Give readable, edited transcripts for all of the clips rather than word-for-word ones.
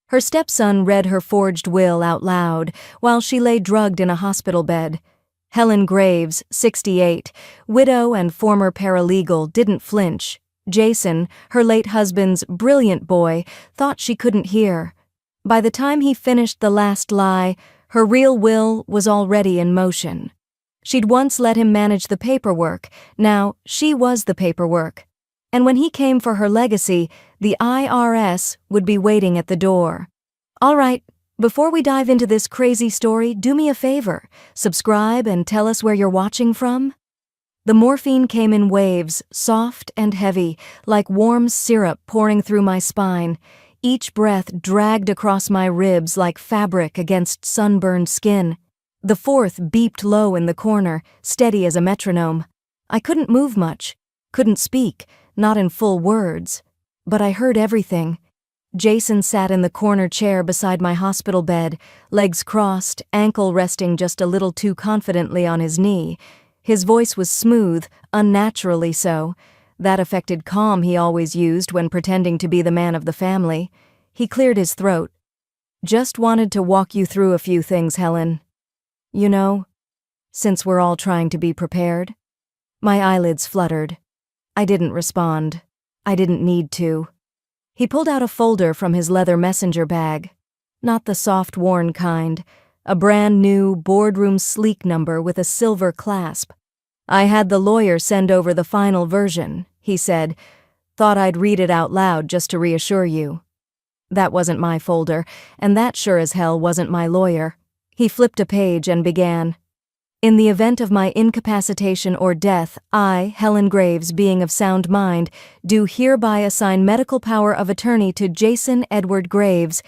Her stepson read her forged will out loud while she lay drugged in a hospital bed. Helen Graves, 68, widow and former paralegal, didn't flinch. Jason, her late husband's brilliant boy, thought she couldn't hear. By the time he finished the last lie, her real will was already in motion. She'd once let him manage the paperwork, now she was the paperwork. And when he came for her legacy, the IRS would be waiting at the door. All right, before we dive into this crazy story, do me a favor, subscribe and tell us where you're watching from. The morphine came in waves, soft and heavy, like warm syrup pouring through my spine. Each breath dragged across my ribs like fabric against sunburned skin. The fourth beeped low in the corner, steady as a metronome. I couldn't move much, couldn't speak, not in full words. But I heard everything. Jason sat in the corner chair beside my hospital bed, legs crossed, ankle resting just a little too confidently on his knee. His voice was smooth, unnaturally so. That affected calm he always used when pretending to be the man of the family. He cleared his throat. Just wanted to walk you through a few things, Helen. You know, since we're all trying to be prepared. My eyelids fluttered. I didn't respond. I didn't need to. He pulled out a folder from his leather messenger bag. Not the soft, worn kind. A brand new, boardroom sleek number with a silver clasp. I had the lawyer send over the final version, he said. Thought I'd read it out loud just to reassure you. That wasn't my folder, and that sure as hell wasn't my lawyer. He flipped a page and began. In the event of my incapacitation or death, I, Helen Graves, being of sound mind, do hereby assign medical power of attorney to Jason Edward Graves.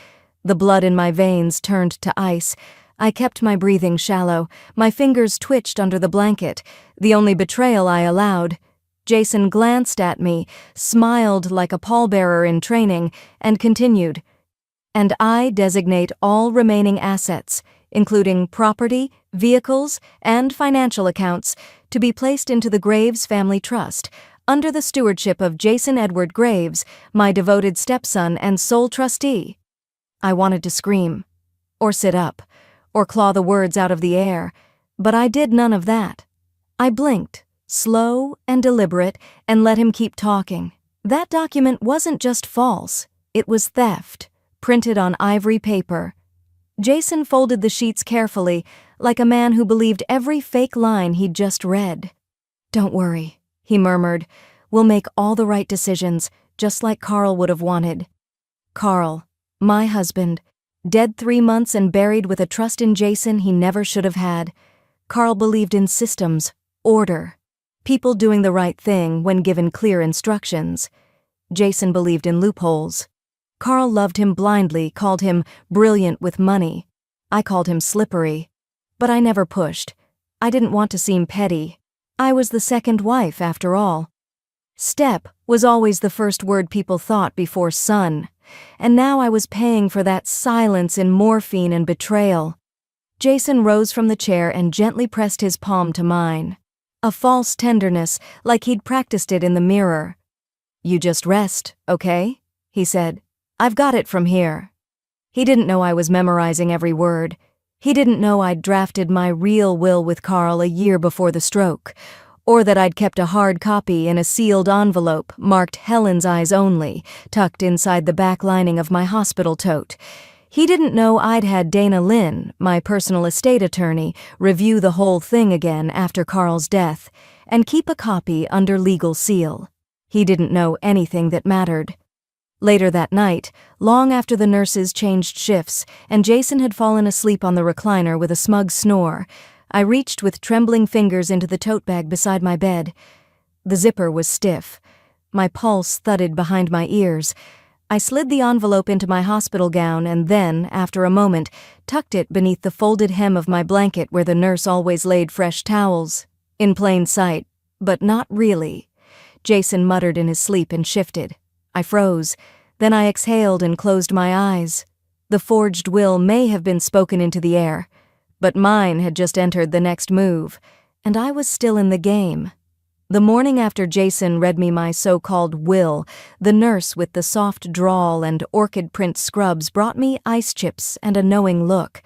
The blood in my veins turned to ice. I kept my breathing shallow. My fingers twitched under the blanket, the only betrayal I allowed. Jason glanced at me, smiled like a pallbearer in training, and continued. And I designate all remaining assets, including property, vehicles, and financial accounts, to be placed into the Graves Family Trust, under the stewardship of Jason Edward Graves, my devoted stepson and sole trustee. I wanted to scream, or sit up, or claw the words out of the air, but I did none of that. I blinked, slow and deliberate, and let him keep talking. That document wasn't just false, it was theft, printed on ivory paper. Jason folded the sheets carefully, like a man who believed every fake line he'd just read. Don't worry, he murmured. We'll make all the right decisions, just like Carl would have wanted. Carl, my husband, dead 3 months and buried with a trust in Jason he never should have had. Carl believed in systems, order, people doing the right thing when given clear instructions. Jason believed in loopholes. Carl loved him blindly, called him brilliant with money. I called him slippery. But I never pushed. I didn't want to seem petty. I was the second wife, after all. Step was always the first word people thought before son, and now I was paying for that silence in morphine and betrayal. Jason rose from the chair and gently pressed his palm to mine. A false tenderness, like he'd practiced it in the mirror. You just rest, okay? He said. I've got it from here. He didn't know I was memorizing every word. He didn't know I'd drafted my real will with Carl a year before the stroke, or that I'd kept a hard copy in a sealed envelope marked Helen's Eyes Only, tucked inside the back lining of my hospital tote. He didn't know I'd had Dana Lynn, my personal estate attorney, review the whole thing again after Carl's death, and keep a copy under legal seal. He didn't know anything that mattered. Later that night, long after the nurses changed shifts and Jason had fallen asleep on the recliner with a smug snore, I reached with trembling fingers into the tote bag beside my bed. The zipper was stiff. My pulse thudded behind my ears. I slid the envelope into my hospital gown and then, after a moment, tucked it beneath the folded hem of my blanket where the nurse always laid fresh towels. In plain sight, but not really. Jason muttered in his sleep and shifted. I froze. Then I exhaled and closed my eyes. The forged will may have been spoken into the air, but mine had just entered the next move, and I was still in the game. The morning after Jason read me my so-called will, the nurse with the soft drawl and orchid print scrubs brought me ice chips and a knowing look.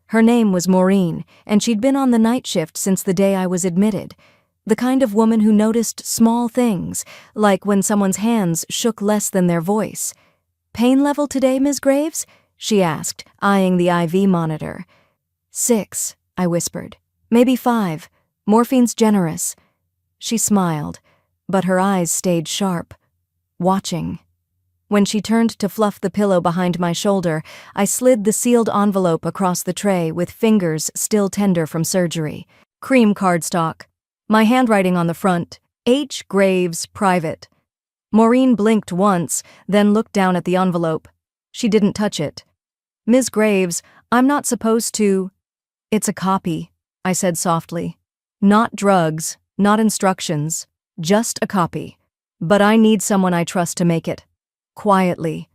Her name was Morphine, and she'd been on the night shift since the day I was admitted. The kind of woman who noticed small things, like when someone's hands shook less than their voice. "Pain level today, Ms. Graves?" she asked, eyeing the IV monitor. 6, I whispered. "Maybe 5. Morphine's generous." She smiled, but her eyes stayed sharp, watching. When she turned to fluff the pillow behind my shoulder, I slid the sealed envelope across the tray with fingers still tender from surgery. Cream cardstock. My handwriting on the front, H. Graves, Private. Maureen blinked once, then looked down at the envelope. She didn't touch it. "Ms. Graves, I'm not supposed to—" "It's a copy," I said softly. "Not drugs, not instructions, just a copy. But I need someone I trust to make it." Quietly.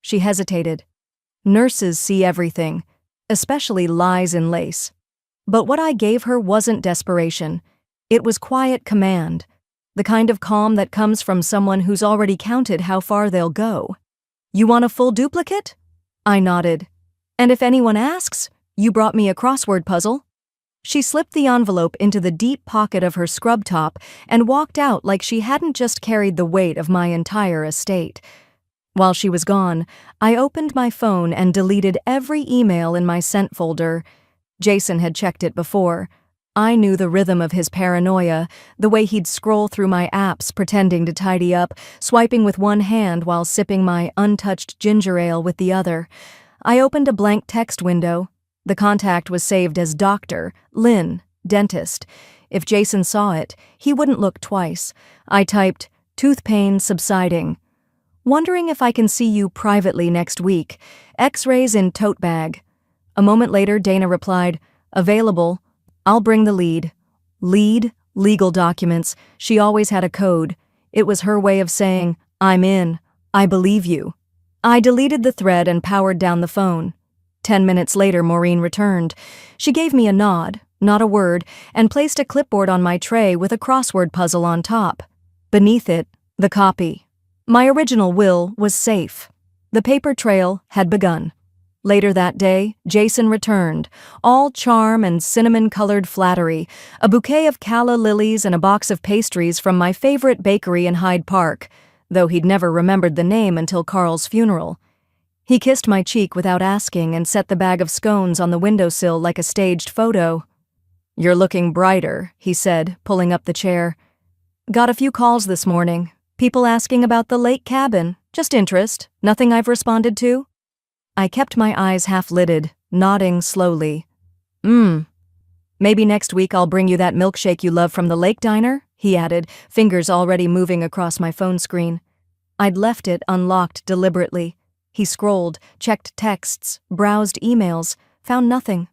She hesitated. "Nurses see everything, especially lies in lace." But what I gave her wasn't desperation. It was quiet command, the kind of calm that comes from someone who's already counted how far they'll go. "You want a full duplicate?" I nodded. "And if anyone asks, you brought me a crossword puzzle?" She slipped the envelope into the deep pocket of her scrub top and walked out like she hadn't just carried the weight of my entire estate. While she was gone, I opened my phone and deleted every email in my sent folder. Jason had checked it before. I knew the rhythm of his paranoia, the way he'd scroll through my apps pretending to tidy up, swiping with one hand while sipping my untouched ginger ale with the other. I opened a blank text window. The contact was saved as Dr. Lynn, dentist. If Jason saw it, he wouldn't look twice. I typed, "Tooth pain subsiding. Wondering if I can see you privately next week. X-rays in tote bag." A moment later, Dana replied, "Available. I'll bring the lead." Lead? Legal documents. She always had a code. It was her way of saying, "I'm in. I believe you." I deleted the thread and powered down the phone. 10 minutes later, Maureen returned. She gave me a nod, not a word, and placed a clipboard on my tray with a crossword puzzle on top. Beneath it, the copy. My original will was safe. The paper trail had begun. Later that day, Jason returned, all charm and cinnamon-colored flattery, a bouquet of calla lilies and a box of pastries from my favorite bakery in Hyde Park, though he'd never remembered the name until Carl's funeral. He kissed my cheek without asking and set the bag of scones on the windowsill like a staged photo. "You're looking brighter," he said, pulling up the chair. "Got a few calls this morning. People asking about the lake cabin. Just interest. Nothing I've responded to?" I kept my eyes half-lidded, nodding slowly. Maybe next week I'll bring you that milkshake you love from the lake diner," he added, fingers already moving across my phone screen. I'd left it unlocked deliberately. He scrolled, checked texts, browsed emails, found nothing.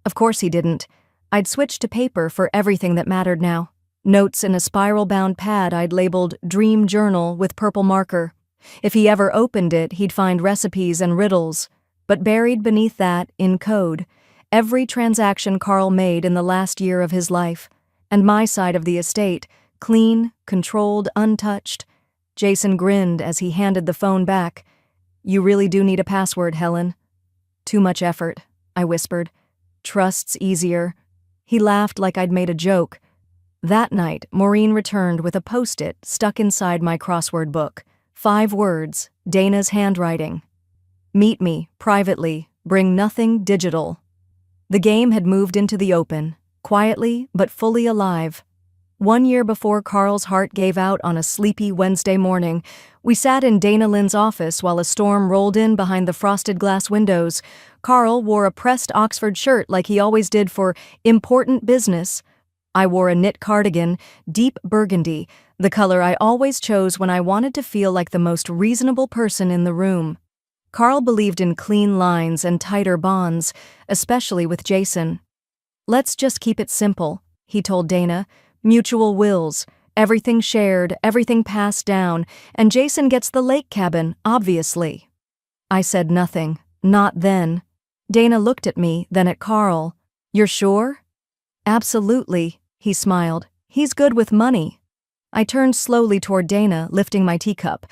Of course he didn't. I'd switched to paper for everything that mattered now. Notes in a spiral-bound pad I'd labeled Dream Journal with purple marker. If he ever opened it, he'd find recipes and riddles. But buried beneath that, in code, every transaction Carl made in the last year of his life. And my side of the estate, clean, controlled, untouched. Jason grinned as he handed the phone back. "You really do need a password, Helen." "Too much effort," I whispered. "Trust's easier." He laughed like I'd made a joke. That night, Maureen returned with a Post-it stuck inside my crossword book. 5 words, Dana's handwriting. "Meet me, privately, bring nothing digital." The game had moved into the open, quietly but fully alive. 1 year before Carl's heart gave out on a sleepy Wednesday morning, we sat in Dana Lynn's office while a storm rolled in behind the frosted glass windows. Carl wore a pressed Oxford shirt like he always did for important business. I wore a knit cardigan, deep burgundy, the color I always chose when I wanted to feel like the most reasonable person in the room. Carl believed in clean lines and tighter bonds, especially with Jason. "Let's just keep it simple," he told Dana. "Mutual wills, everything shared, everything passed down, and Jason gets the lake cabin, obviously." I said nothing, not then. Dana looked at me, then at Carl. "You're sure?" "Absolutely," he smiled. "He's good with money." I turned slowly toward Dana, lifting my teacup.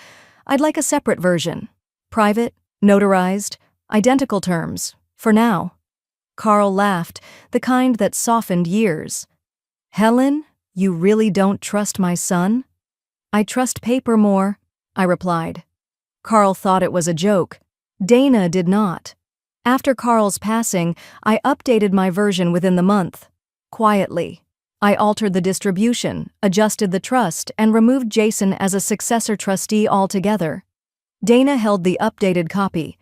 I'd like a separate version. Private, notarized, identical terms, for now. Carl laughed, the kind that softened years. Helen, you really don't trust my son? I trust paper more, I replied. Carl thought it was a joke. Dana did not. After Carl's passing, I updated my version within the month. Quietly. I altered the distribution, adjusted the trust, and removed Jason as a successor trustee altogether. Dana held the updated copy.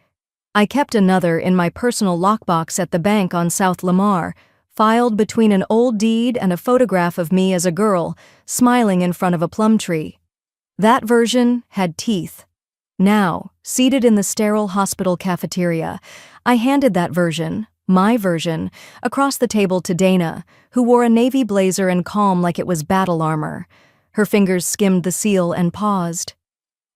I kept another in my personal lockbox at the bank on South Lamar, filed between an old deed and a photograph of me as a girl, smiling in front of a plum tree. That version had teeth. Now, seated in the sterile hospital cafeteria, I handed that version, my version, across the table to Dana, who wore a navy blazer and calm like it was battle armor. Her fingers skimmed the seal and paused.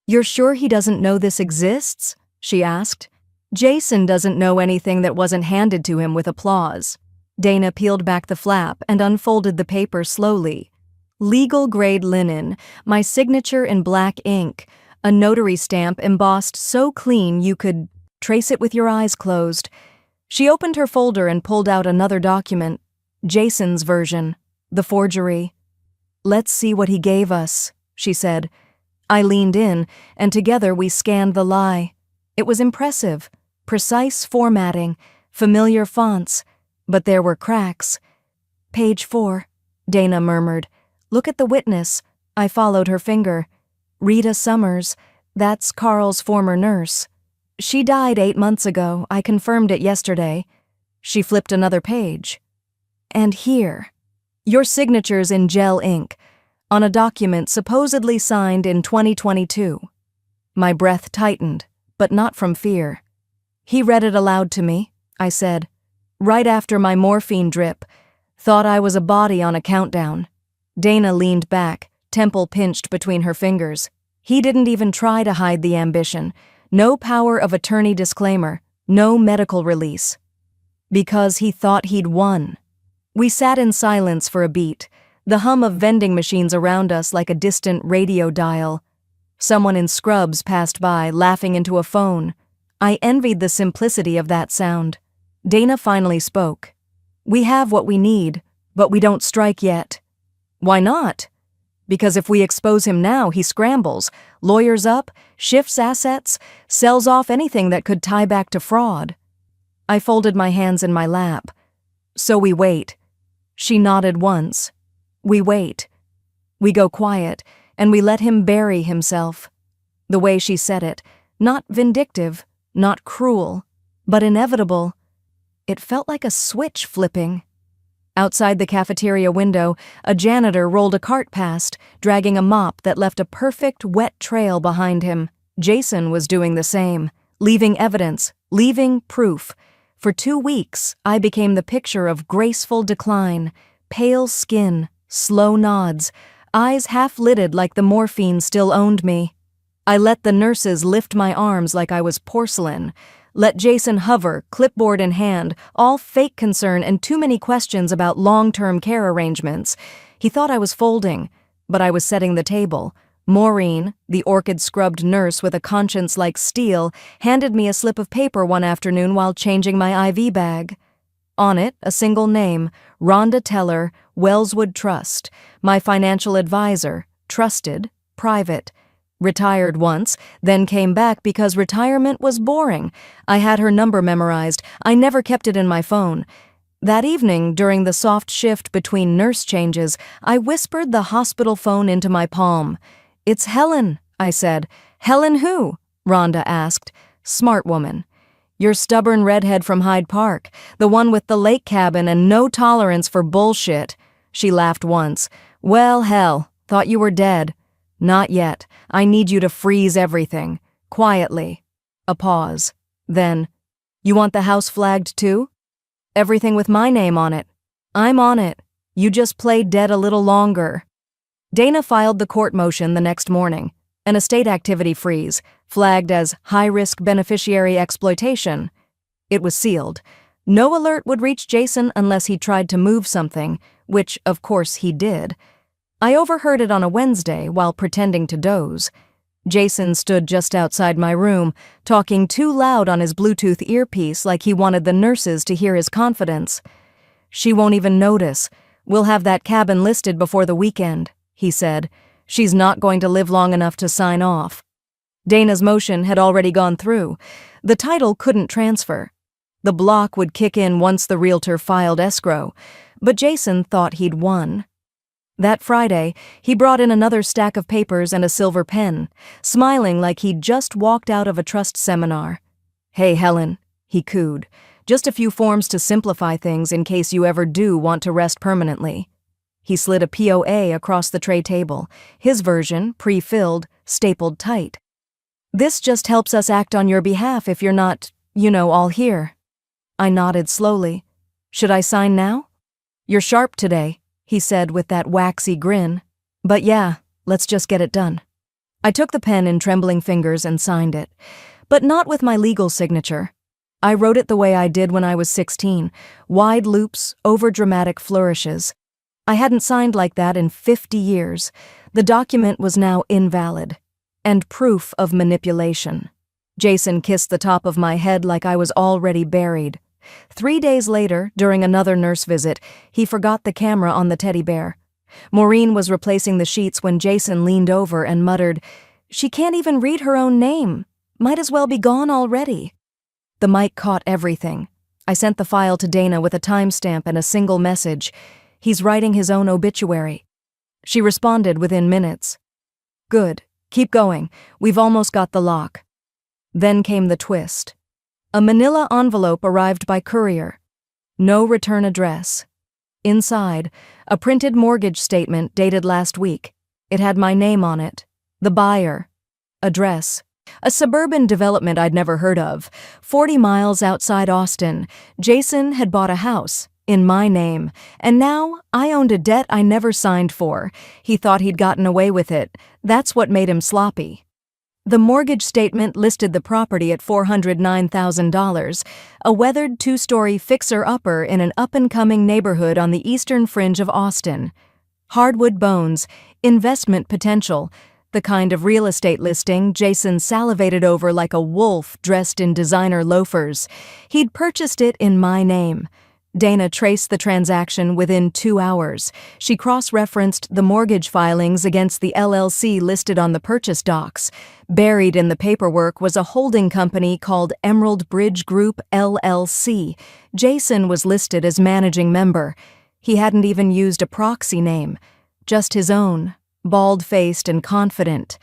"You're sure he doesn't know this exists?" she asked. "Jason doesn't know anything that wasn't handed to him with applause." Dana peeled back the flap and unfolded the paper slowly. Legal-grade linen, my signature in black ink, a notary stamp embossed so clean you could trace it with your eyes closed. She opened her folder and pulled out another document, Jason's version, the forgery. "Let's see what he gave us," she said. I leaned in, and together we scanned the lie. It was impressive, precise formatting, familiar fonts, but there were cracks. "Page 4, Dana murmured. "Look at the witness." I followed her finger. "Rita Summers, that's Carl's former nurse. She died 8 months ago, I confirmed it yesterday." She flipped another page. "And here, your signatures in gel ink, on a document supposedly signed in 2022. My breath tightened, but not from fear. "He read it aloud to me," I said. "Right after my morphine drip. Thought I was a body on a countdown." Dana leaned back, temple pinched between her fingers. He didn't even try to hide the ambition. No power of attorney disclaimer, no medical release. Because he thought he'd won. We sat in silence for a beat, the hum of vending machines around us like a distant radio dial. Someone in scrubs passed by, laughing into a phone. I envied the simplicity of that sound. Dana finally spoke. "We have what we need, but we don't strike yet." "Why not?" "Because if we expose him now, he scrambles, lawyers up, shifts assets, sells off anything that could tie back to fraud." I folded my hands in my lap. "So we wait." She nodded once. "We wait. We go quiet, and we let him bury himself." The way she said it, not vindictive, not cruel, but inevitable. It felt like a switch flipping. Outside the cafeteria window, a janitor rolled a cart past, dragging a mop that left a perfect wet trail behind him. Jason was doing the same, leaving evidence, leaving proof. For 2 weeks, I became the picture of graceful decline, pale skin, slow nods, eyes half-lidded like the morphine still owned me. I let the nurses lift my arms like I was porcelain, let Jason hover, clipboard in hand, all fake concern and too many questions about long-term care arrangements. He thought I was folding, but I was setting the table. Maureen, the orchid-scrubbed nurse with a conscience like steel, handed me a slip of paper one afternoon while changing my IV bag. On it, a single name, Rhonda Teller, Wellswood Trust, my financial advisor, trusted, private. Retired once, then came back because retirement was boring. I had her number memorized. I never kept it in my phone. That evening, during the soft shift between nurse changes, I whispered the hospital phone into my palm. "It's Helen," I said. "Helen who?" Rhonda asked. "Smart woman. Your stubborn redhead from Hyde Park, the one with the lake cabin and no tolerance for bullshit." She laughed once. "Well, hell, thought you were dead." "Not yet. I need you to freeze everything. Quietly." A pause. Then, "You want the house flagged too?" "Everything with my name on it." "I'm on it. You just play dead a little longer." Dana filed the court motion the next morning, an estate activity freeze, flagged as high-risk beneficiary exploitation. It was sealed. No alert would reach Jason unless he tried to move something, which, of course, he did. I overheard it on a Wednesday while pretending to doze. Jason stood just outside my room, talking too loud on his Bluetooth earpiece like he wanted the nurses to hear his confidence. "She won't even notice. We'll have that cabin listed before the weekend," he said. "She's not going to live long enough to sign off." Dana's motion had already gone through. The title couldn't transfer. The block would kick in once the realtor filed escrow, but Jason thought he'd won. That Friday, he brought in another stack of papers and a silver pen, smiling like he'd just walked out of a trust seminar. "Hey, Helen," he cooed. "Just a few forms to simplify things in case you ever do want to rest permanently." He slid a POA across the tray table, his version, pre-filled, stapled tight. "This just helps us act on your behalf if you're not, all here." I nodded slowly. "Should I sign now?" "You're sharp today," he said with that waxy grin. "But yeah, let's just get it done." I took the pen in trembling fingers and signed it, but not with my legal signature. I wrote it the way I did when I was 16, wide loops, overdramatic flourishes. I hadn't signed like that in 50 years. The document was now invalid, and proof of manipulation. Jason kissed the top of my head like I was already buried. 3 days later, during another nurse visit, he forgot the camera on the teddy bear. Maureen was replacing the sheets when Jason leaned over and muttered, "She can't even read her own name. Might as well be gone already." The mic caught everything. I sent the file to Dana with a timestamp and a single message. "He's writing his own obituary." She responded within minutes. "Good. Keep going. We've almost got the lock." Then came the twist. A manila envelope arrived by courier. No return address. Inside, a printed mortgage statement dated last week. It had my name on it. The buyer. Address. A suburban development I'd never heard of. 40 miles outside Austin. Jason had bought a house, in my name, and now I owned a debt I never signed for. He thought he'd gotten away with it. That's what made him sloppy. The mortgage statement listed the property at $409,000, a weathered 2-story fixer-upper in an up-and-coming neighborhood on the eastern fringe of Austin. Hardwood bones, investment potential, the kind of real estate listing Jason salivated over like a wolf dressed in designer loafers. He'd purchased it in my name. Dana traced the transaction within 2 hours. She cross-referenced the mortgage filings against the LLC listed on the purchase docs. Buried in the paperwork was a holding company called Emerald Bridge Group, LLC. Jason was listed as managing member. He hadn't even used a proxy name, just his own, bald-faced and confident.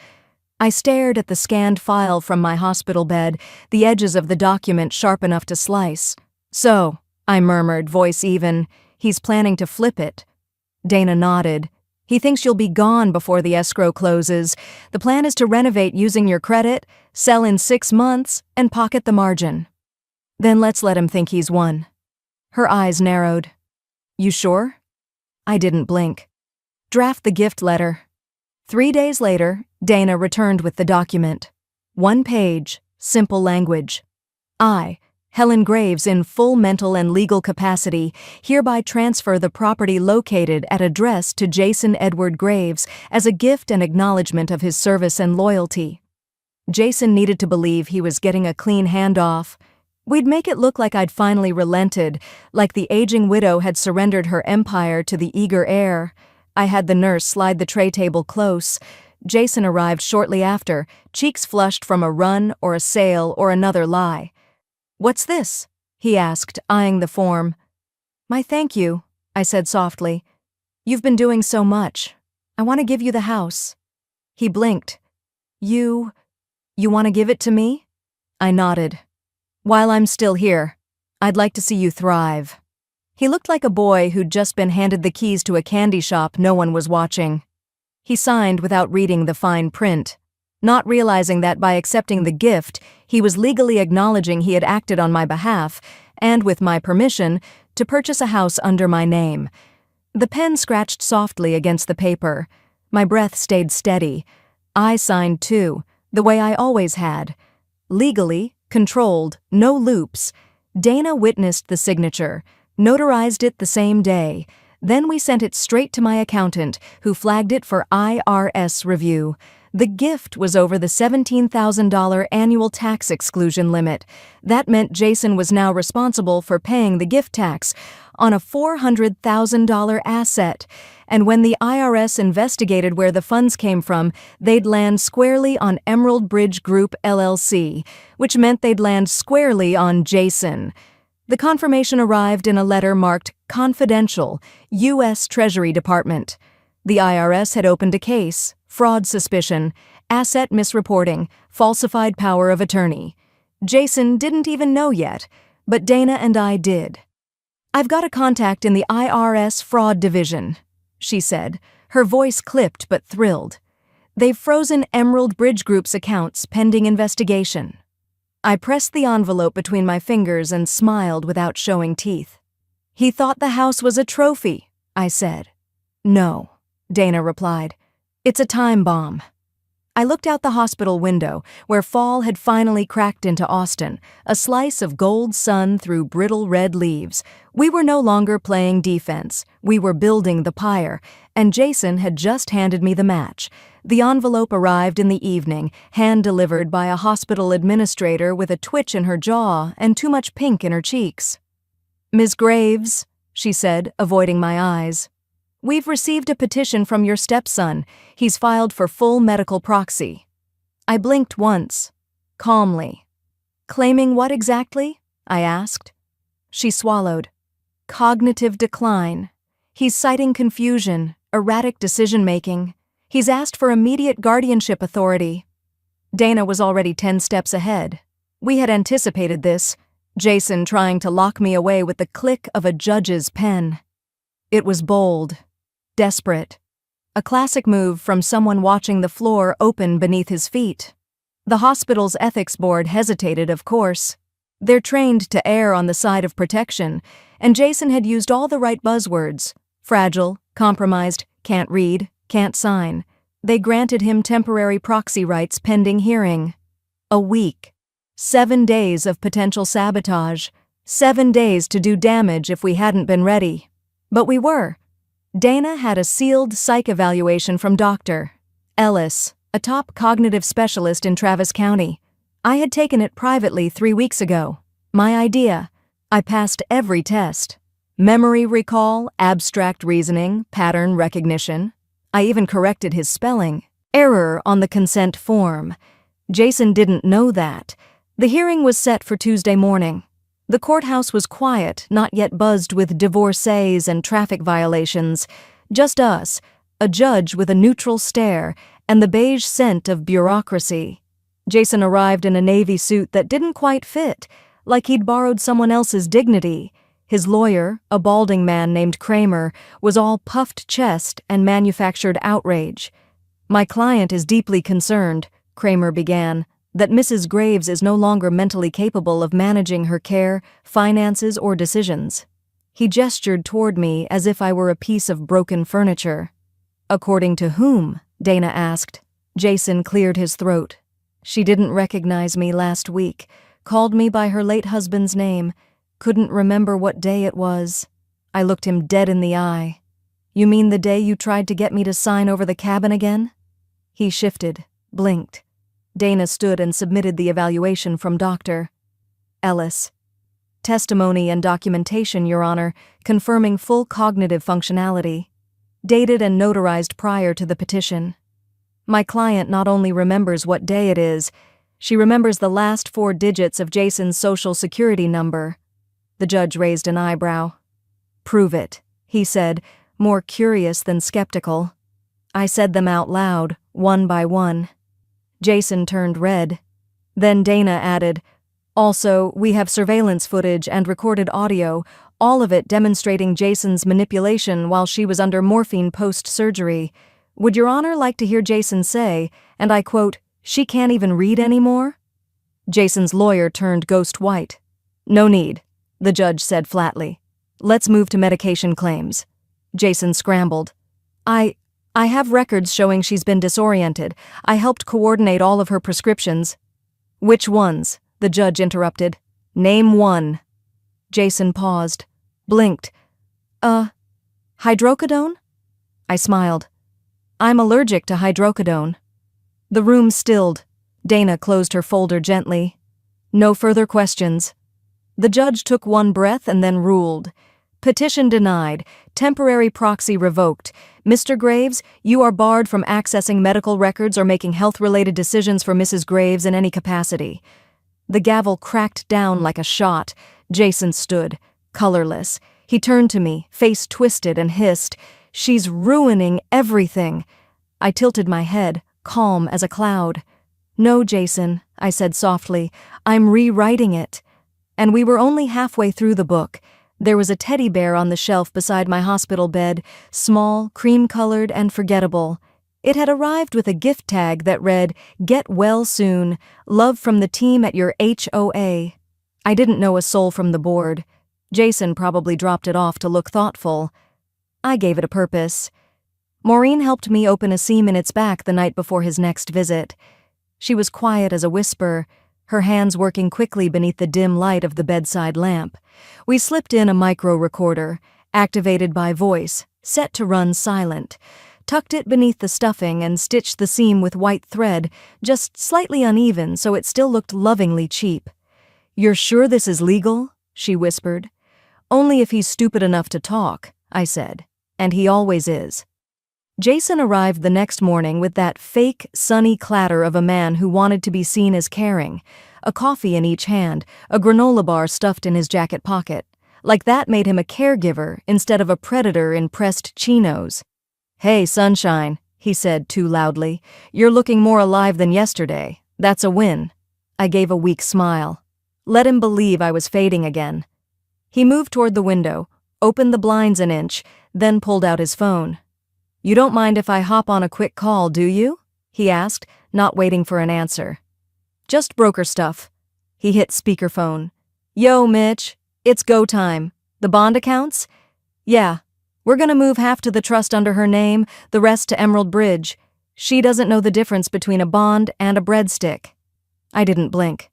I stared at the scanned file from my hospital bed, the edges of the document sharp enough to slice. "So," I murmured, voice even, "he's planning to flip it." Dana nodded. "He thinks you'll be gone before the escrow closes. The plan is to renovate using your credit, sell in 6 months, and pocket the margin." "Then let's let him think he's won." Her eyes narrowed. "You sure?" I didn't blink. "Draft the gift letter." 3 days later, Dana returned with the document. 1 page, simple language. "I, Helen Graves, in full mental and legal capacity, hereby transfer the property located at address to Jason Edward Graves as a gift and acknowledgement of his service and loyalty." Jason needed to believe he was getting a clean handoff. We'd make it look like I'd finally relented, like the aging widow had surrendered her empire to the eager heir. I had the nurse slide the tray table close. Jason arrived shortly after, cheeks flushed from a run or a sale or another lie. "What's this?" he asked, eyeing the form. "My thank you," I said softly. "You've been doing so much. I want to give you the house." He blinked. You want to give it to me?" I nodded. "While I'm still here, I'd like to see you thrive." He looked like a boy who'd just been handed the keys to a candy shop no one was watching. He signed without reading the fine print, not realizing that by accepting the gift, he was legally acknowledging he had acted on my behalf, and with my permission, to purchase a house under my name. The pen scratched softly against the paper. My breath stayed steady. I signed too, the way I always had. Legally, controlled, no loops. Dana witnessed the signature, notarized it the same day, Then we sent it straight to my accountant, who flagged it for IRS review. The gift was over the $17,000 annual tax exclusion limit. That meant Jason was now responsible for paying the gift tax on a $400,000 asset. And when the IRS investigated where the funds came from, they'd land squarely on Emerald Bridge Group LLC, which meant they'd land squarely on Jason. The confirmation arrived in a letter marked Confidential, U.S. Treasury Department. The IRS had opened a case, fraud suspicion, asset misreporting, falsified power of attorney. Jason didn't even know yet, but Dana and I did. "I've got a contact in the IRS fraud division," she said, her voice clipped but thrilled. "They've frozen Emerald Bridge Group's accounts pending investigation." I pressed the envelope between my fingers and smiled without showing teeth. "He thought the house was a trophy," I said. "No," Dana replied. "It's a time bomb." I looked out the hospital window, where fall had finally cracked into Austin, a slice of gold sun through brittle red leaves. We were no longer playing defense. We were building the pyre, and Jason had just handed me the match. The envelope arrived in the evening, hand-delivered by a hospital administrator with a twitch in her jaw and too much pink in her cheeks. "Ms. Graves," she said, avoiding my eyes, "we've received a petition from your stepson. He's filed for full medical proxy." I blinked once, calmly. "Claiming what exactly?" I asked. She swallowed. "Cognitive decline. He's citing confusion, erratic decision-making. He's asked for immediate guardianship authority." Dana was already 10 steps ahead. We had anticipated this, Jason trying to lock me away with the click of a judge's pen. It was bold, desperate. A classic move from someone watching the floor open beneath his feet. The hospital's ethics board hesitated, of course. They're trained to err on the side of protection, and Jason had used all the right buzzwords: fragile, compromised, can't read, can't sign. They granted him temporary proxy rights pending hearing. A week. 7 days of potential sabotage. 7 days to do damage if we hadn't been ready. But we were. Dana had a sealed psych evaluation from Dr. Ellis, a top cognitive specialist in Travis County. I had taken it privately 3 weeks ago. My idea. I passed every test. Memory recall, abstract reasoning, pattern recognition. I even corrected his spelling. Error on the consent form. Jason didn't know that. The hearing was set for Tuesday morning. The courthouse was quiet, not yet buzzed with divorcees and traffic violations. Just us, a judge with a neutral stare, and the beige scent of bureaucracy. Jason arrived in a navy suit that didn't quite fit, like he'd borrowed someone else's dignity. His lawyer, a balding man named Kramer, was all puffed chest and manufactured outrage. "My client is deeply concerned," Kramer began, "that Mrs. Graves is no longer mentally capable of managing her care, finances, or decisions." He gestured toward me as if I were a piece of broken furniture. "According to whom?" Dana asked. Jason cleared his throat. "She didn't recognize me last week, called me by her late husband's name, couldn't remember what day it was." I looked him dead in the eye. "You mean the day you tried to get me to sign over the cabin again?" He shifted, blinked. Dana stood and submitted the evaluation from Dr. Ellis. "Testimony and documentation, Your Honor, confirming full cognitive functionality. Dated and notarized prior to the petition. My client not only remembers what day it is, she remembers the last 4 digits of Jason's social security number." The judge raised an eyebrow. "Prove it," he said, more curious than skeptical. I said them out loud, one by one. Jason turned red. Then Dana added, "Also, we have surveillance footage and recorded audio, all of it demonstrating Jason's manipulation while she was under morphine post-surgery. Would Your Honor like to hear Jason say, and I quote, 'She can't even read anymore?'" Jason's lawyer turned ghost white. "No need," the judge said flatly. "Let's move to medication claims." Jason scrambled. I have records showing she's been disoriented. I helped coordinate all of her prescriptions." "Which ones?" the judge interrupted. "Name one." Jason paused, blinked. Hydrocodone? I smiled. I'm allergic to hydrocodone. The room stilled. Dana closed her folder gently. No further questions. The judge took one breath and then ruled. Petition denied. Temporary proxy revoked. Mr. Graves, you are barred from accessing medical records or making health-related decisions for Mrs. Graves in any capacity. The gavel cracked down like a shot. Jason stood, colorless. He turned to me, face twisted, and hissed, "She's ruining everything." I tilted my head, calm as a cloud. "No, Jason," I said softly, "I'm rewriting it." And we were only halfway through the book. There was a teddy bear on the shelf beside my hospital bed, small, cream-colored, and forgettable. It had arrived with a gift tag that read, "Get well soon. Love from the team at your HOA." I didn't know a soul from the board. Jason probably dropped it off to look thoughtful. I gave it a purpose. Maureen helped me open a seam in its back the night before his next visit. She was quiet as a whisper, her hands working quickly beneath the dim light of the bedside lamp. We slipped in a micro-recorder, activated by voice, set to run silent, tucked it beneath the stuffing and stitched the seam with white thread, just slightly uneven so it still looked lovingly cheap. "You're sure this is legal?" she whispered. "Only if he's stupid enough to talk," I said, and he always is. Jason arrived the next morning with that fake, sunny clatter of a man who wanted to be seen as caring, a coffee in each hand, a granola bar stuffed in his jacket pocket. Like that made him a caregiver instead of a predator in pressed chinos. "Hey, sunshine," he said too loudly. "You're looking more alive than yesterday. That's a win." I gave a weak smile. Let him believe I was fading again. He moved toward the window, opened the blinds an inch, then pulled out his phone. "You don't mind if I hop on a quick call, do you?" he asked, not waiting for an answer. "Just broker stuff." He hit speakerphone. "Yo, Mitch, it's go time. The bond accounts?" "Yeah. We're gonna move half to the trust under her name, the rest to Emerald Bridge. She doesn't know the difference between a bond and a breadstick." I didn't blink.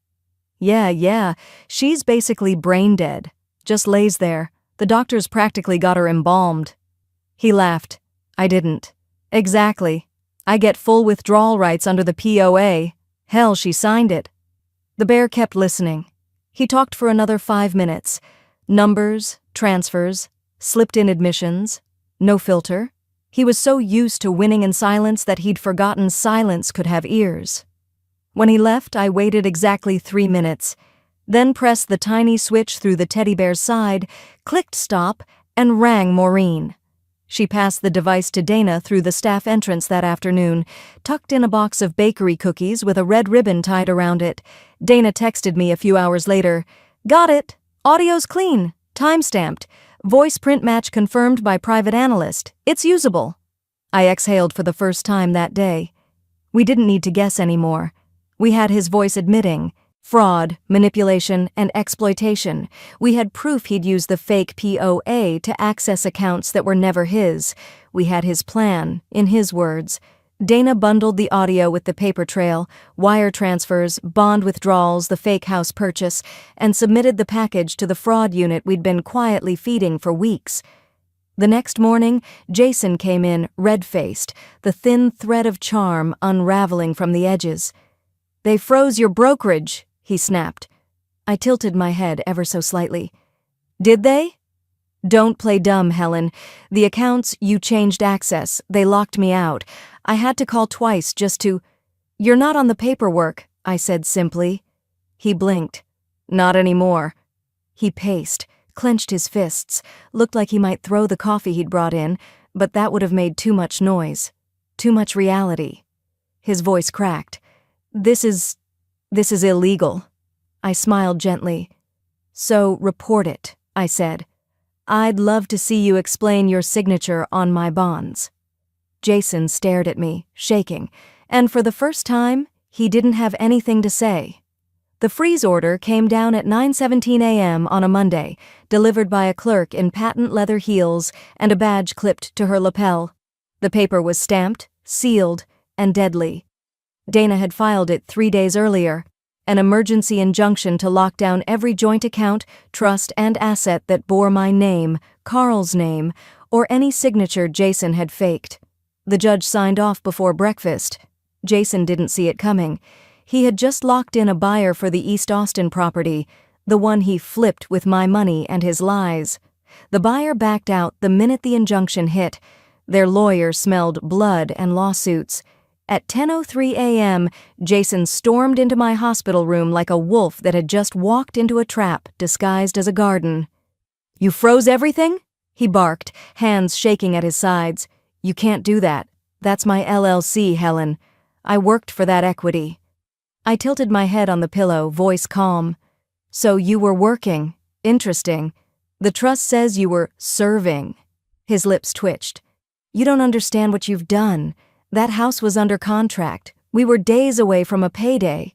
Yeah, she's basically brain dead. Just lays there. The doctors practically got her embalmed." He laughed. I didn't. "Exactly. I get full withdrawal rights under the POA. Hell, she signed it." The bear kept listening. He talked for another 5 minutes. Numbers, transfers, slipped-in admissions. No filter. He was so used to winning in silence that he'd forgotten silence could have ears. When he left, I waited exactly 3 minutes, then pressed the tiny switch through the teddy bear's side, clicked stop, and rang Maureen. She passed the device to Dana through the staff entrance that afternoon, tucked in a box of bakery cookies with a red ribbon tied around it. Dana texted me a few hours later. "Got it. Audio's clean. Time-stamped. Voice print match confirmed by private analyst. It's usable." I exhaled for the first time that day. We didn't need to guess anymore. We had his voice admitting fraud, manipulation, and exploitation. We had proof he'd used the fake POA to access accounts that were never his. We had his plan, in his words. Dana bundled the audio with the paper trail, wire transfers, bond withdrawals, the fake house purchase, and submitted the package to the fraud unit we'd been quietly feeding for weeks. The next morning, Jason came in, red-faced, the thin thread of charm unraveling from the edges. "They froze your brokerage," he snapped. I tilted my head ever so slightly. "Did they?" "Don't play dumb, Helen. The accounts, you changed access. They locked me out. I had to call twice just to—" "You're not on the paperwork," I said simply. He blinked. "Not anymore." He paced, clenched his fists, looked like he might throw the coffee he'd brought in, but that would have made too much noise. Too much reality. His voice cracked. This is illegal." I smiled gently. "So report it," I said. "I'd love to see you explain your signature on my bonds." Jason stared at me, shaking, and for the first time, he didn't have anything to say. The freeze order came down at 9:17 a.m. on a Monday, delivered by a clerk in patent leather heels and a badge clipped to her lapel. The paper was stamped, sealed, and deadly. Dana had filed it 3 days earlier, an emergency injunction to lock down every joint account, trust, and asset that bore my name, Carl's name, or any signature Jason had faked. The judge signed off before breakfast. Jason didn't see it coming. He had just locked in a buyer for the East Austin property, the one he flipped with my money and his lies. The buyer backed out the minute the injunction hit. Their lawyer smelled blood and lawsuits. At 10:03 a.m., Jason stormed into my hospital room like a wolf that had just walked into a trap disguised as a garden. "You froze everything?" he barked, hands shaking at his sides. "You can't do that. That's my LLC, Helen. I worked for that equity." I tilted my head on the pillow, voice calm. "So you were working. Interesting. The trust says you were serving." His lips twitched. "You don't understand what you've done. That house was under contract. We were days away from a payday."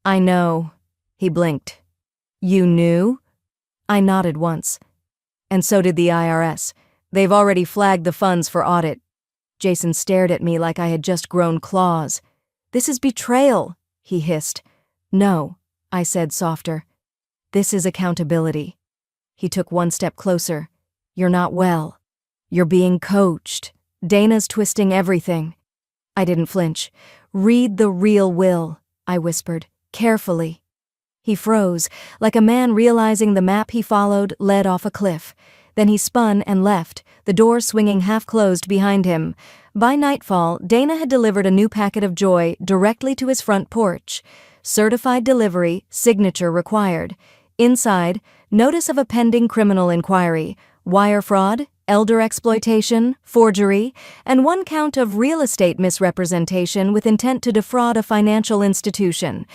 "I know." He blinked. "You knew?" I nodded once. "And so did the IRS. They've already flagged the funds for audit." Jason stared at me like I had just grown claws. "This is betrayal," he hissed. "No," I said softer. "This is accountability." He took one step closer. "You're not well. You're being coached. Dana's twisting everything." I didn't flinch. "Read the real will," I whispered, carefully. He froze, like a man realizing the map he followed led off a cliff. Then he spun and left, the door swinging half-closed behind him. By nightfall, Dana had delivered a new packet of joy directly to his front porch. Certified delivery, signature required. Inside, notice of a pending criminal inquiry, wire fraud, elder exploitation, forgery, and one count of real estate misrepresentation with intent to defraud a financial institution.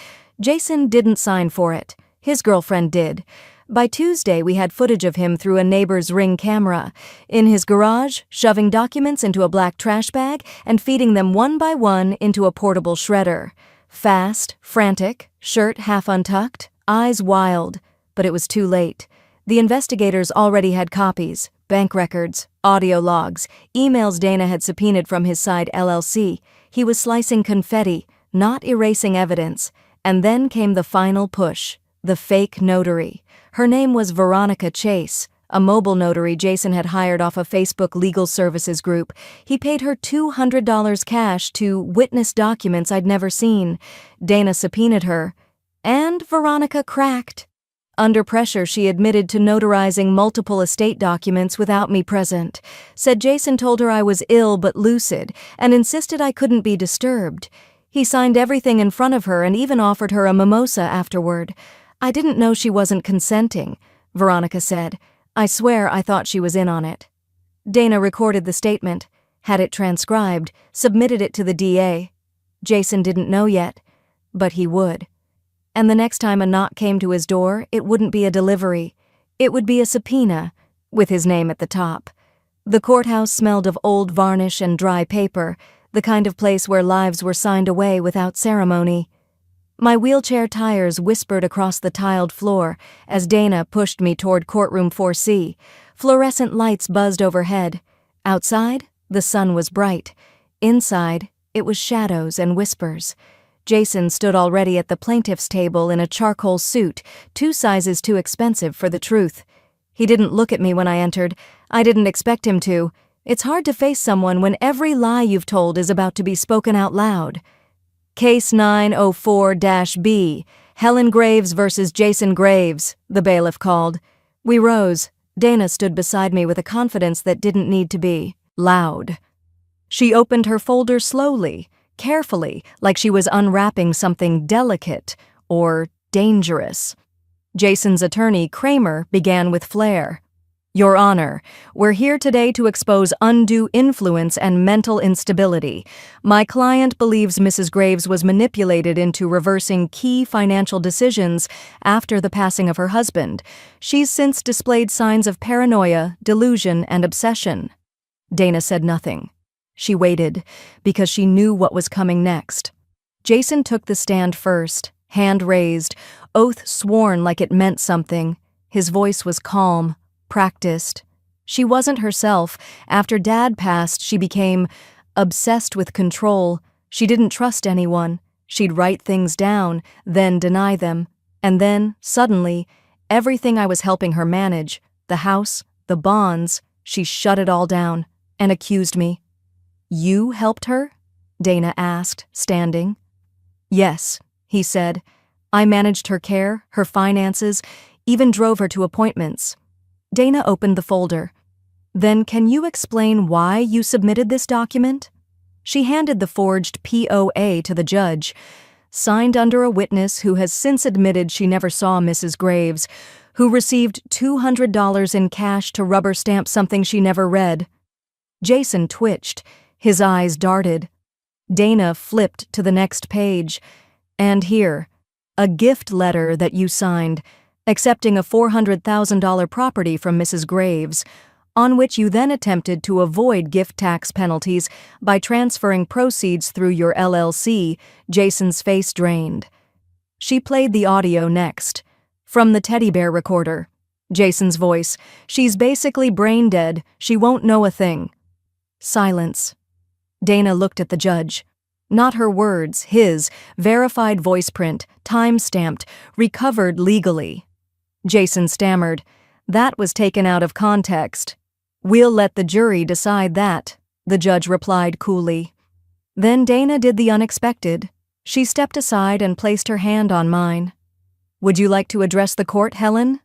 Jason didn't sign for it. His girlfriend did. By Tuesday, we had footage of him through a neighbor's Ring camera, in his garage, shoving documents into a black trash bag and feeding them one by one into a portable shredder. Fast, frantic, shirt half untucked, eyes wild. But it was too late. The investigators already had copies, bank records, audio logs, emails Dana had subpoenaed from his side LLC. He was slicing confetti, not erasing evidence. And then came the final push, the fake notary. Her name was Veronica Chase, a mobile notary Jason had hired off a Facebook legal services group. He paid her $200 cash to witness documents I'd never seen. Dana subpoenaed her, and Veronica cracked. Under pressure, she admitted to notarizing multiple estate documents without me present, said Jason told her I was ill but lucid, and insisted I couldn't be disturbed. He signed everything in front of her and even offered her a mimosa afterward. "I didn't know she wasn't consenting," Veronica said. "I swear I thought she was in on it." Dana recorded the statement, had it transcribed, submitted it to the DA. Jason didn't know yet, but he would. And the next time a knock came to his door, it wouldn't be a delivery. It would be a subpoena, with his name at the top. The courthouse smelled of old varnish and dry paper, the kind of place where lives were signed away without ceremony. My wheelchair tires whispered across the tiled floor as Dana pushed me toward courtroom 4C. Fluorescent lights buzzed overhead. Outside, the sun was bright. Inside, it was shadows and whispers. Jason stood already at the plaintiff's table in a charcoal suit, 2 sizes too expensive for the truth. He didn't look at me when I entered. I didn't expect him to. It's hard to face someone when every lie you've told is about to be spoken out loud. Case 904-B, Helen Graves versus Jason Graves, the bailiff called. We rose. Dana stood beside me with a confidence that didn't need to be loud. She opened her folder slowly, carefully, like she was unwrapping something delicate or dangerous. Jason's attorney, Kramer, began with flair. "Your Honor, we're here today to expose undue influence and mental instability. My client believes Mrs. Graves was manipulated into reversing key financial decisions after the passing of her husband. She's since displayed signs of paranoia, delusion, and obsession." Dana said nothing. She waited, because she knew what was coming next. Jason took the stand first, hand raised, oath sworn like it meant something. His voice was calm, practiced. She wasn't herself. After Dad passed, she became obsessed with control. She didn't trust anyone. She'd write things down, then deny them. And then, suddenly, everything I was helping her manage, the house, the bonds, She shut it all down and accused me. "You helped her?" Dana asked, standing. "Yes," he said. "I managed her care, her finances, even drove her to appointments." Dana opened the folder. "Then can you explain why you submitted this document?" She handed the forged POA to the judge, signed under a witness who has since admitted she never saw Mrs. Graves, who received $200 in cash to rubber stamp something she never read. Jason twitched. His eyes darted. Dana flipped to the next page. "And here, a gift letter that you signed, accepting a $400,000 property from Mrs. Graves, on which you then attempted to avoid gift tax penalties by transferring proceeds through your LLC." Jason's face drained. She played the audio next. From the teddy bear recorder. Jason's voice. "She's basically brain dead. She won't know a thing." Silence. Dana looked at the judge. Not her words, his, verified voice print, time-stamped, recovered legally. Jason stammered. "That was taken out of context." "We'll let the jury decide that," the judge replied coolly. Then Dana did the unexpected. She stepped aside and placed her hand on mine. "Would you like to address the court, Helen?"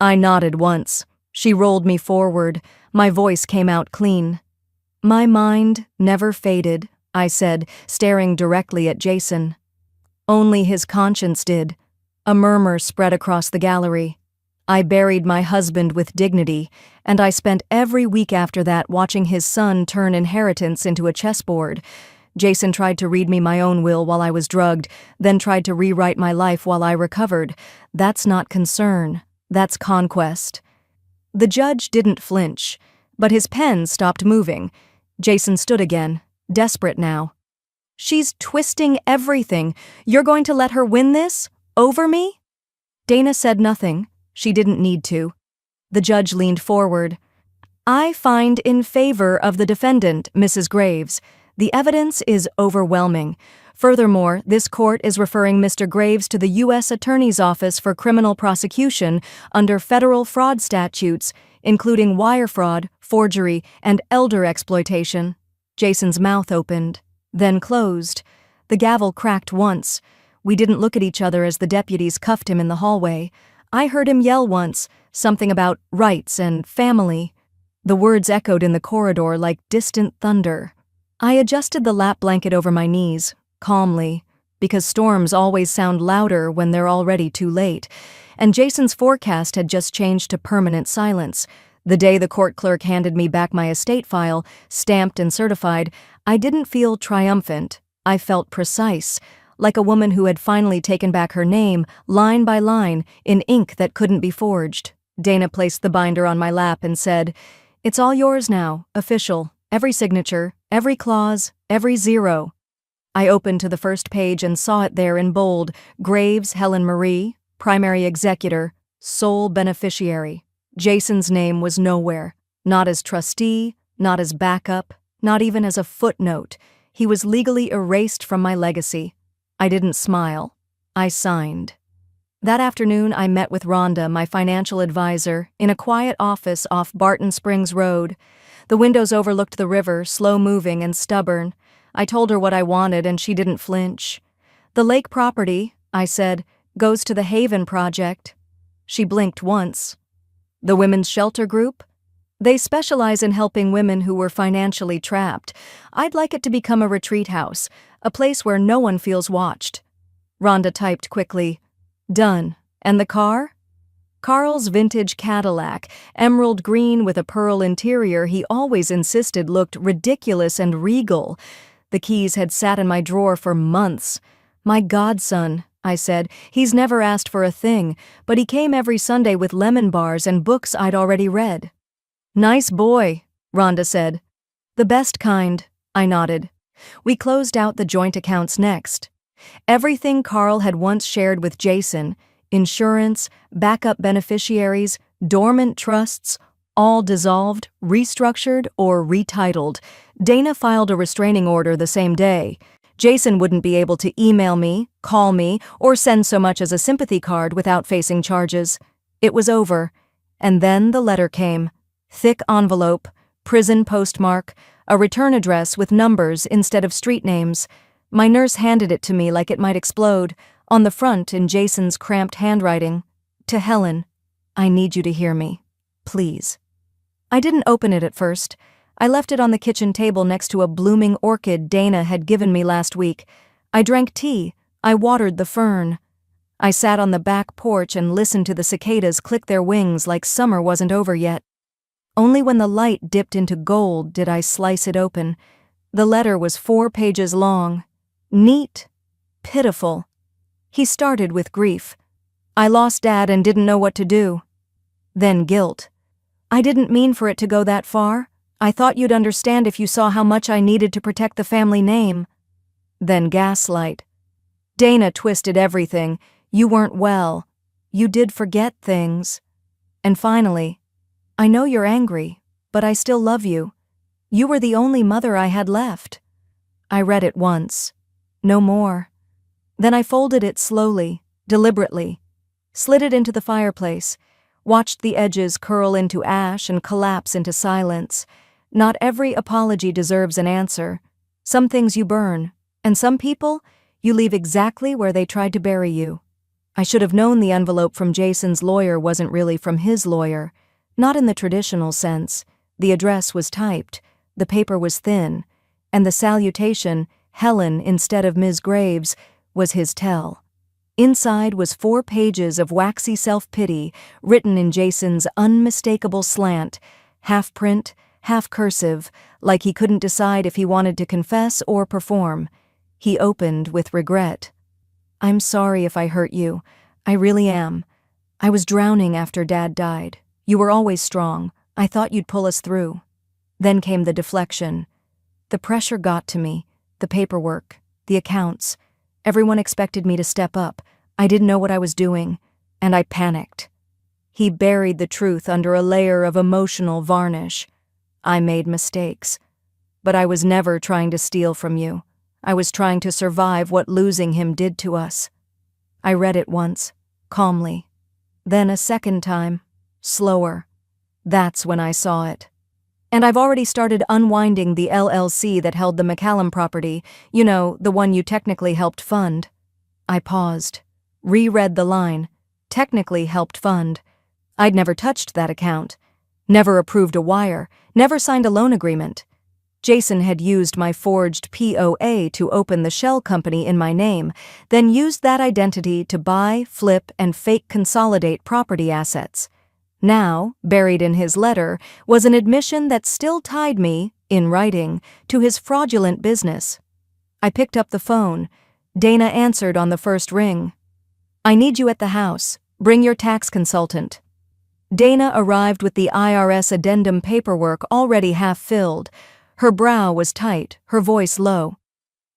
I nodded once. She rolled me forward. My voice came out clean. "My mind never faded," I said, staring directly at Jason. "Only his conscience did." A murmur spread across the gallery. "I buried my husband with dignity, and I spent every week after that watching his son turn inheritance into a chessboard. Jason tried to read me my own will while I was drugged, then tried to rewrite my life while I recovered. That's not concern. That's conquest." The judge didn't flinch, but his pen stopped moving. Jason stood again, desperate now. "She's twisting everything. You're going to let her win this? Over me?" Dana said nothing. She didn't need to. The judge leaned forward. "I find in favor of the defendant, Mrs. Graves. The evidence is overwhelming. Furthermore, this court is referring Mr. Graves to the U.S. Attorney's Office for criminal prosecution under federal fraud statutes, including wire fraud, forgery, and elder exploitation." Jason's mouth opened, then closed. The gavel cracked once. We didn't look at each other as the deputies cuffed him in the hallway. I heard him yell once, something about rights and family. The words echoed in the corridor like distant thunder. I adjusted the lap blanket over my knees, calmly, because storms always sound louder when they're already too late, and Jason's forecast had just changed to permanent silence. The day the court clerk handed me back my estate file, stamped and certified, I didn't feel triumphant. I felt precise, like a woman who had finally taken back her name, line by line, in ink that couldn't be forged. Dana placed the binder on my lap and said, "It's all yours now, official. Every signature, every clause, every zero." I opened to the first page and saw it there in bold: Graves Helen Marie, primary executor, sole beneficiary. Jason's name was nowhere, not as trustee, not as backup, not even as a footnote. He was legally erased from my legacy. I didn't smile. I signed. That afternoon, I met with Rhonda, my financial advisor, in a quiet office off Barton Springs Road. The windows overlooked the river, slow-moving and stubborn. I told her what I wanted, and she didn't flinch. "The lake property," I said, "goes to the Haven Project." She blinked once. "The Women's Shelter Group?" "They specialize in helping women who were financially trapped. I'd like it to become a retreat house, a place where no one feels watched." Rhonda typed quickly, "Done. And the car?" Carl's vintage Cadillac, emerald green with a pearl interior he always insisted looked ridiculous and regal. The keys had sat in my drawer for months. "My godson," I said. "He's never asked for a thing, but he came every Sunday with lemon bars and books I'd already read." "Nice boy," Rhonda said. "The best kind," I nodded. We closed out the joint accounts next. Everything Carl had once shared with Jason, insurance, backup beneficiaries, dormant trusts, all dissolved, restructured, or retitled. Dana filed a restraining order the same day. Jason wouldn't be able to email me, call me, or send so much as a sympathy card without facing charges. It was over. And then the letter came. Thick envelope, prison postmark, a return address with numbers instead of street names. My nurse handed it to me like it might explode, on the front in Jason's cramped handwriting. To Helen, I need you to hear me. Please. I didn't open it at first. I left it on the kitchen table next to a blooming orchid Dana had given me last week. I drank tea. I watered the fern. I sat on the back porch and listened to the cicadas click their wings like summer wasn't over yet. Only when the light dipped into gold did I slice it open. The letter was 4 pages long. Neat. Pitiful. He started with grief. I lost Dad and didn't know what to do. Then guilt. I didn't mean for it to go that far. I thought you'd understand if you saw how much I needed to protect the family name. Then gaslight. Dana twisted everything. You weren't well. You did forget things. And finally, I know you're angry, but I still love you. You were the only mother I had left. I read it once. No more. Then I folded it slowly, deliberately, slid it into the fireplace, watched the edges curl into ash and collapse into silence. Not every apology deserves an answer. Some things you burn, and some people you leave exactly where they tried to bury you. I should have known the envelope from Jason's lawyer wasn't really from his lawyer. Not in the traditional sense. The address was typed, the paper was thin, and the salutation, Helen instead of Ms. Graves, was his tell. Inside was 4 pages of waxy self-pity written in Jason's unmistakable slant, half print, half cursive, like he couldn't decide if he wanted to confess or perform. He opened with regret. I'm sorry if I hurt you. I really am. I was drowning after Dad died. You were always strong. I thought you'd pull us through. Then came the deflection. The pressure got to me. The paperwork. The accounts. Everyone expected me to step up. I didn't know what I was doing. And I panicked. He buried the truth under a layer of emotional varnish. I made mistakes. But I was never trying to steal from you. I was trying to survive what losing him did to us. I read it once, calmly. Then a second time. Slower. That's when I saw it. And I've already started unwinding the LLC that held the McCallum property, you know, the one you technically helped fund. I paused, reread the line, technically helped fund. I'd never touched that account, never approved a wire, never signed a loan agreement. Jason had used my forged POA to open the shell company in my name, then used that identity to buy, flip, and fake consolidate property assets. Now, buried in his letter, was an admission that still tied me, in writing, to his fraudulent business. I picked up the phone. Dana answered on the first ring. I need you at the house. Bring your tax consultant. Dana arrived with the IRS addendum paperwork already half-filled. Her brow was tight, her voice low.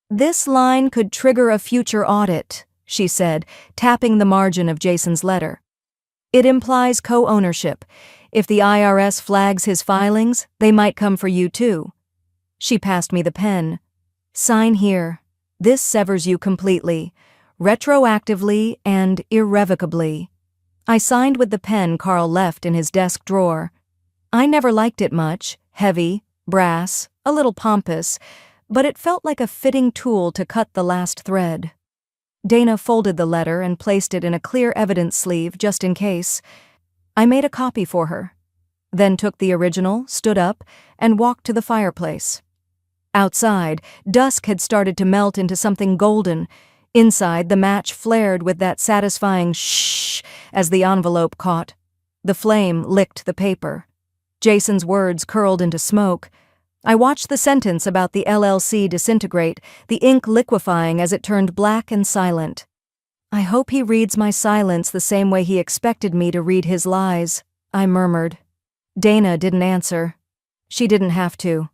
This line could trigger a future audit, she said, tapping the margin of Jason's letter. It implies co-ownership. If the IRS flags his filings, they might come for you too. She passed me the pen. Sign here. This severs you completely, retroactively and irrevocably. I signed with the pen Carl left in his desk drawer. I never liked it much, heavy, brass, a little pompous, but it felt like a fitting tool to cut the last thread. Dana folded the letter and placed it in a clear evidence sleeve just in case. I made a copy for her, then took the original, stood up, and walked to the fireplace. Outside, dusk had started to melt into something golden. Inside, the match flared with that satisfying shh as the envelope caught. The flame licked the paper. Jason's words curled into smoke. I watched the sentence about the LLC disintegrate, the ink liquefying as it turned black and silent. I hope he reads my silence the same way he expected me to read his lies, I murmured. Dana didn't answer. She didn't have to.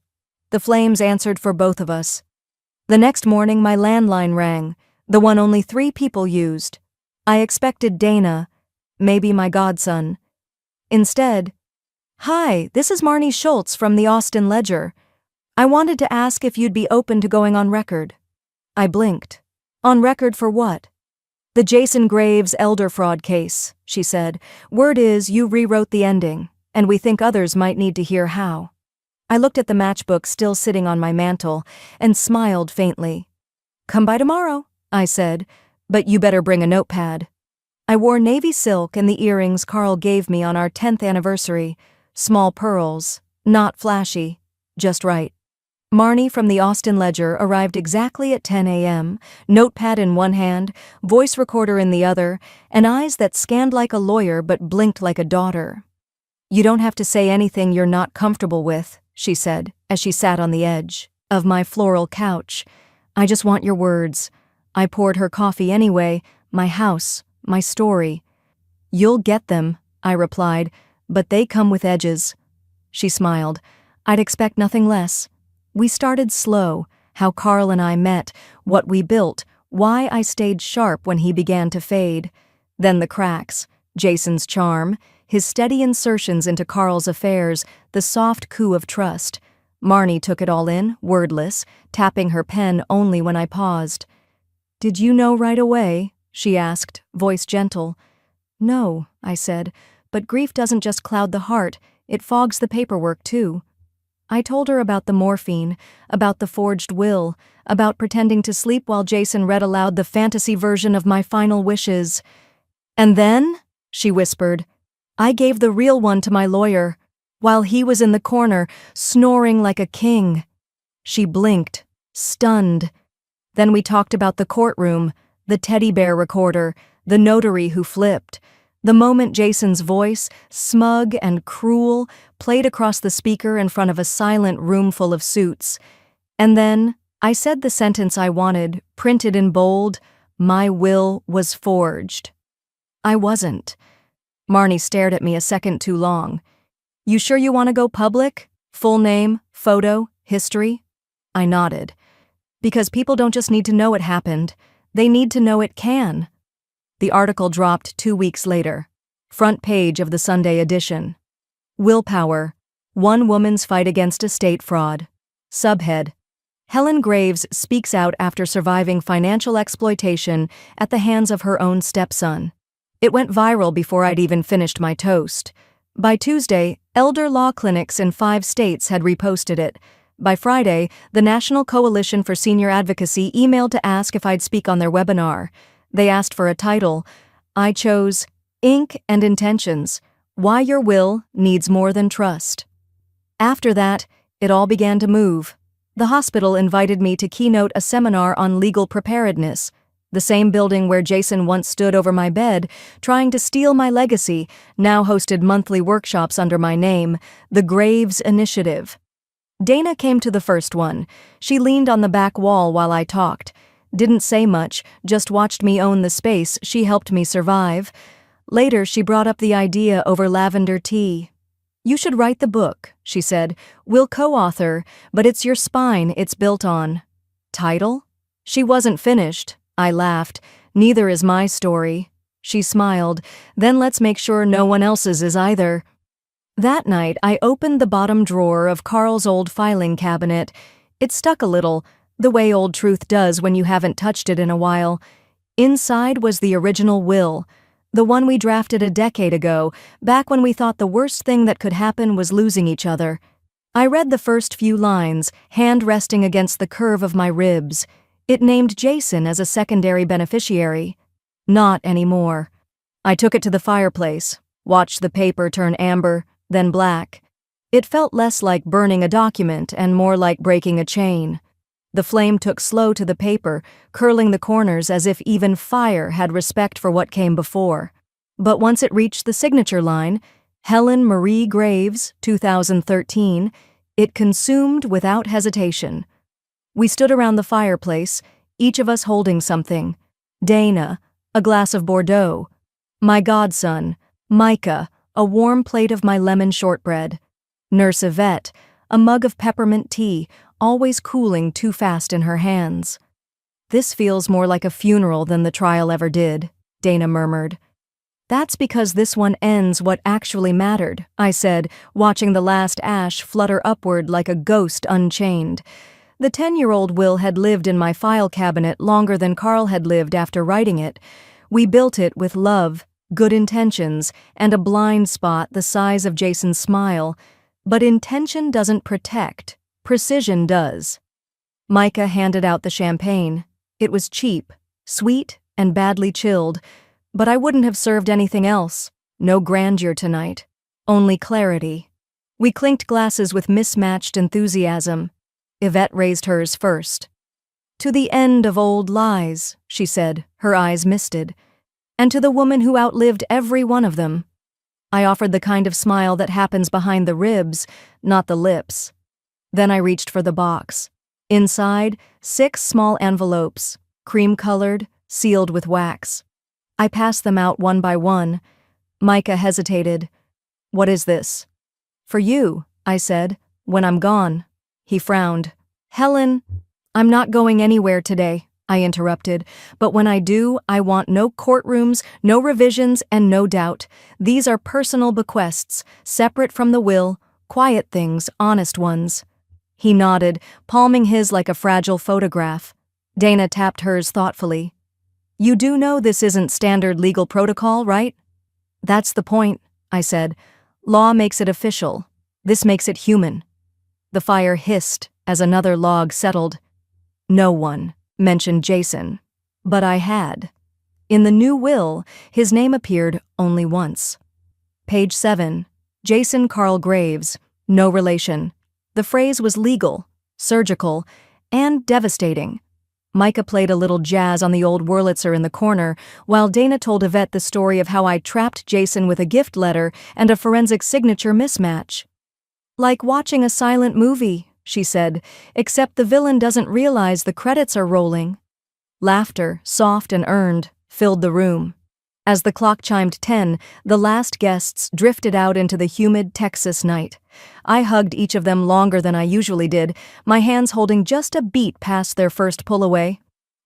The flames answered for both of us. The next morning my landline rang, the one only 3 people used. I expected Dana, maybe my godson. Instead, Hi, this is Marnie Schultz from the Austin Ledger. I wanted to ask if you'd be open to going on record. I blinked. On record for what? The Jason Graves elder fraud case, she said. Word is you rewrote the ending. and we think others might need to hear how. I looked at the matchbook still sitting on my mantel and smiled faintly. "Come by tomorrow," I said, "but you better bring a notepad." I wore navy silk and the earrings Carl gave me on our 10th anniversary, small pearls, not flashy, just right. Marnie from the Austin Ledger arrived exactly at 10 a.m., notepad in one hand, voice recorder in the other, and eyes that scanned like a lawyer but blinked like a daughter. "You don't have to say anything you're not comfortable with," she said, as she sat on the edge of my floral couch. "I just want your words." I poured her coffee anyway, my house, my story. "You'll get them," I replied, "but they come with edges." She smiled. "I'd expect nothing less." We started slow, how Carl and I met, what we built, why I stayed sharp when he began to fade. Then the cracks, Jason's charm, his steady insertions into Carl's affairs, the soft coo of trust. Marnie took it all in, wordless, tapping her pen only when I paused. "Did you know right away?" she asked, voice gentle. "No," I said, "but grief doesn't just cloud the heart, it fogs the paperwork too." I told her about the morphine, about the forged will, about pretending to sleep while Jason read aloud the fantasy version of my final wishes. "And then," she whispered, "I gave the real one to my lawyer, while he was in the corner, snoring like a king." She blinked, stunned. Then we talked about the courtroom, the teddy bear recorder, the notary who flipped. The moment Jason's voice, smug and cruel, played across the speaker in front of a silent room full of suits. And then, I said the sentence I wanted, printed in bold, "My will was forged." I wasn't. Marnie stared at me a second too long. "You sure you want to go public? Full name, photo, history?" I nodded. "Because people don't just need to know it happened, they need to know it can." The article dropped 2 weeks later. Front page of the Sunday edition. Willpower. One woman's fight against estate fraud. Subhead. Helen Graves speaks out after surviving financial exploitation at the hands of her own stepson. It went viral before I'd even finished my toast. By Tuesday, elder law clinics in 5 states had reposted it. By Friday, the National Coalition for Senior Advocacy emailed to ask if I'd speak on their webinar. They asked for a title. I chose Ink and Intentions, Why Your Will Needs More Than Trust. After that, it all began to move. The hospital invited me to keynote a seminar on legal preparedness. The same building where Jason once stood over my bed, trying to steal my legacy, now hosted monthly workshops under my name, the Graves Initiative. Dana came to the first one. She leaned on the back wall while I talked. Didn't say much, just watched me own the space she helped me survive. Later, she brought up the idea over lavender tea. "You should write the book," she said. "We'll co-author, but it's your spine it's built on." Title? She wasn't finished. I laughed. "Neither is my story." She smiled. "Then let's make sure no one else's is either." That night, I opened the bottom drawer of Carl's old filing cabinet. It stuck a little, the way old truth does when you haven't touched it in a while. Inside was the original will, the one we drafted a decade ago, back when we thought the worst thing that could happen was losing each other. I read the first few lines, hand resting against the curve of my ribs. It named Jason as a secondary beneficiary. Not anymore. I took it to the fireplace, watched the paper turn amber, then black. It felt less like burning a document and more like breaking a chain. The flame took slow to the paper, curling the corners as if even fire had respect for what came before. But once it reached the signature line, Helen Marie Graves, 2013, it consumed without hesitation. We stood around the fireplace, each of us holding something. Dana, a glass of Bordeaux. My godson, Micah, a warm plate of my lemon shortbread. Nurse Yvette, a mug of peppermint tea, always cooling too fast in her hands. "This feels more like a funeral than the trial ever did," Dana murmured. "That's because this one ends what actually mattered," I said, watching the last ash flutter upward like a ghost unchained. The 10-year-old will had lived in my file cabinet longer than Carl had lived after writing it. We built it with love, good intentions, and a blind spot the size of Jason's smile, but intention doesn't protect, precision does. Micah handed out the champagne. It was cheap, sweet, and badly chilled, but I wouldn't have served anything else. No grandeur tonight, only clarity. We clinked glasses with mismatched enthusiasm. Yvette raised hers first. "To the end of old lies," she said, her eyes misted. "And to the woman who outlived every one of them." I offered the kind of smile that happens behind the ribs, not the lips. Then I reached for the box. Inside, 6 small envelopes, cream-colored, sealed with wax. I passed them out one by one. Micah hesitated. "What is this?" "For you," I said, "when I'm gone." He frowned. "Helen, I'm not going anywhere today," I interrupted, "but when I do, I want no courtrooms, no revisions, and no doubt. These are personal bequests, separate from the will, quiet things, honest ones." He nodded, palming his like a fragile photograph. Dana tapped hers thoughtfully. "You do know this isn't standard legal protocol, right?" "That's the point," I said. "Law makes it official. This makes it human." The fire hissed as another log settled. No one mentioned Jason, but I had. In the new will, his name appeared only once. Page 7. Jason Carl Graves, no relation. The phrase was legal, surgical, and devastating. Micah played a little jazz on the old Wurlitzer in the corner, while Dana told Yvette the story of how I trapped Jason with a gift letter and a forensic signature mismatch. "Like watching a silent movie," she said, "except the villain doesn't realize the credits are rolling." Laughter, soft and earned, filled the room. As the clock chimed 10, the last guests drifted out into the humid Texas night. I hugged each of them longer than I usually did, my hands holding just a beat past their first pull-away.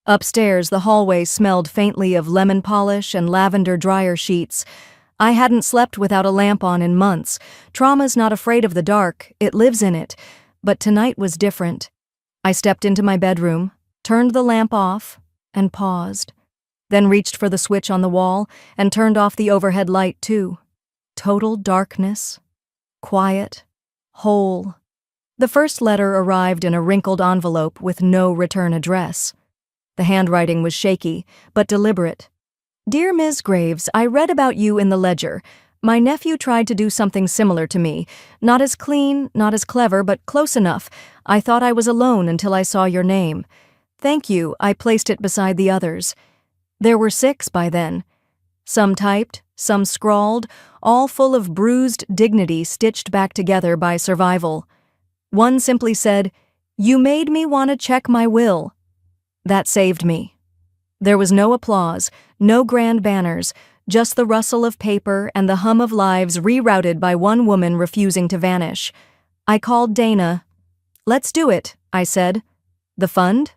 Upstairs, the hallway smelled faintly of lemon polish and lavender dryer sheets. I hadn't slept without a lamp on in months. Trauma's not afraid of the dark, it lives in it. But tonight was different. I stepped into my bedroom, turned the lamp off, and paused. Then reached for the switch on the wall and turned off the overhead light too. Total darkness. Quiet. Whole. The first letter arrived in a wrinkled envelope with no return address. The handwriting was shaky, but deliberate. "Dear Ms. Graves, I read about you in the Ledger. My nephew tried to do something similar to me. Not as clean, not as clever, but close enough. I thought I was alone until I saw your name. Thank you, I placed it beside the others." There were 6 by then. Some typed, some scrawled, all full of bruised dignity stitched back together by survival. One simply said, "You made me want to check my will." That saved me. There was no applause, no grand banners, just the rustle of paper and the hum of lives rerouted by one woman refusing to vanish. I called Dana. "Let's do it," I said. "The fund?"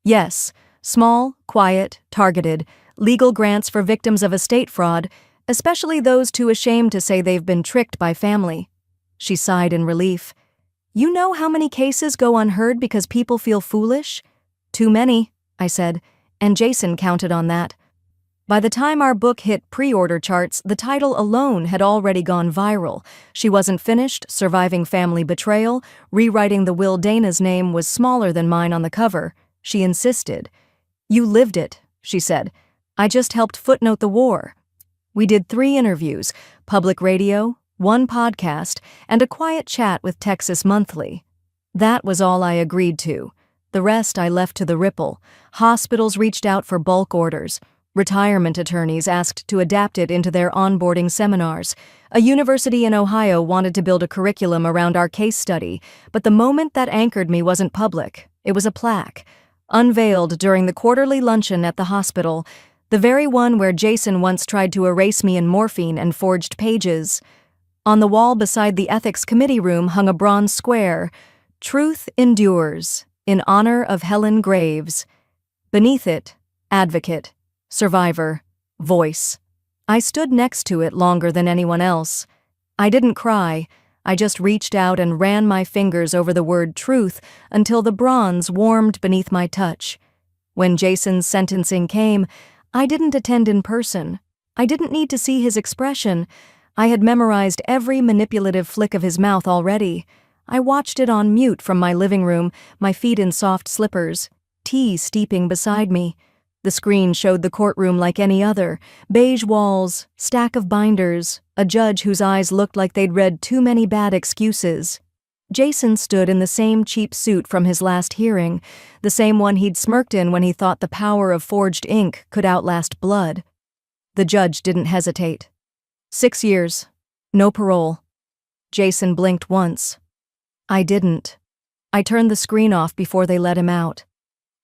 "Yes. Small, quiet, targeted, legal grants for victims of estate fraud, especially those too ashamed to say they've been tricked by family." She sighed in relief. "You know how many cases go unheard because people feel foolish?" "Too many," I said, and Jason counted on that. By the time our book hit pre-order charts, the title alone had already gone viral. She Wasn't Finished, Surviving Family Betrayal, rewriting the will. Dana's name was smaller than mine on the cover. She insisted. "You lived it," she said. "I just helped footnote the war." We did 3 interviews, public radio, 1 podcast, and a quiet chat with Texas Monthly. That was all I agreed to. The rest I left to the ripple. Hospitals reached out for bulk orders. Retirement attorneys asked to adapt it into their onboarding seminars. A university in Ohio wanted to build a curriculum around our case study, but the moment that anchored me wasn't public. It was a plaque, unveiled during the quarterly luncheon at the hospital, the very one where Jason once tried to erase me in morphine and forged pages. On the wall beside the ethics committee room hung a bronze square, "Truth Endures," in honor of Helen Graves. Beneath it, advocate, survivor, voice. I stood next to it longer than anyone else. I didn't cry. I just reached out and ran my fingers over the word truth until the bronze warmed beneath my touch. When Jason's sentencing came, I didn't attend in person. I didn't need to see his expression. I had memorized every manipulative flick of his mouth already. I watched it on mute from my living room, my feet in soft slippers, tea steeping beside me. The screen showed the courtroom like any other, beige walls, stack of binders, a judge whose eyes looked like they'd read too many bad excuses. Jason stood in the same cheap suit from his last hearing, the same one he'd smirked in when he thought the power of forged ink could outlast blood. The judge didn't hesitate. 6 years. No parole. Jason blinked once. I didn't. I turned the screen off before they let him out.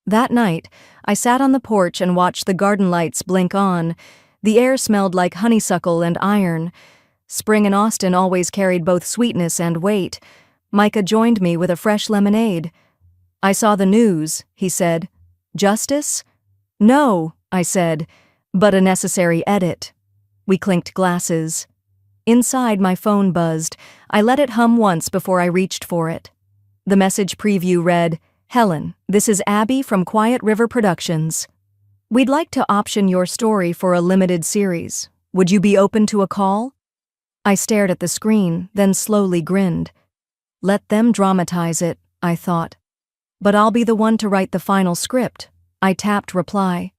That night, I sat on the porch and watched the garden lights blink on. The air smelled like honeysuckle and iron. Spring in Austin always carried both sweetness and weight. Micah joined me with a fresh lemonade. I saw the news, he said. Justice? No, I said, but a necessary edit. We clinked glasses. Inside, my phone buzzed. I let it hum once before I reached for it. The message preview read, Helen, this is Abby from Quiet River Productions. We'd like to option your story for a limited series. Would you be open to a call? I stared at the screen, then slowly grinned. Let them dramatize it, I thought. But I'll be the one to write the final script. I tapped reply.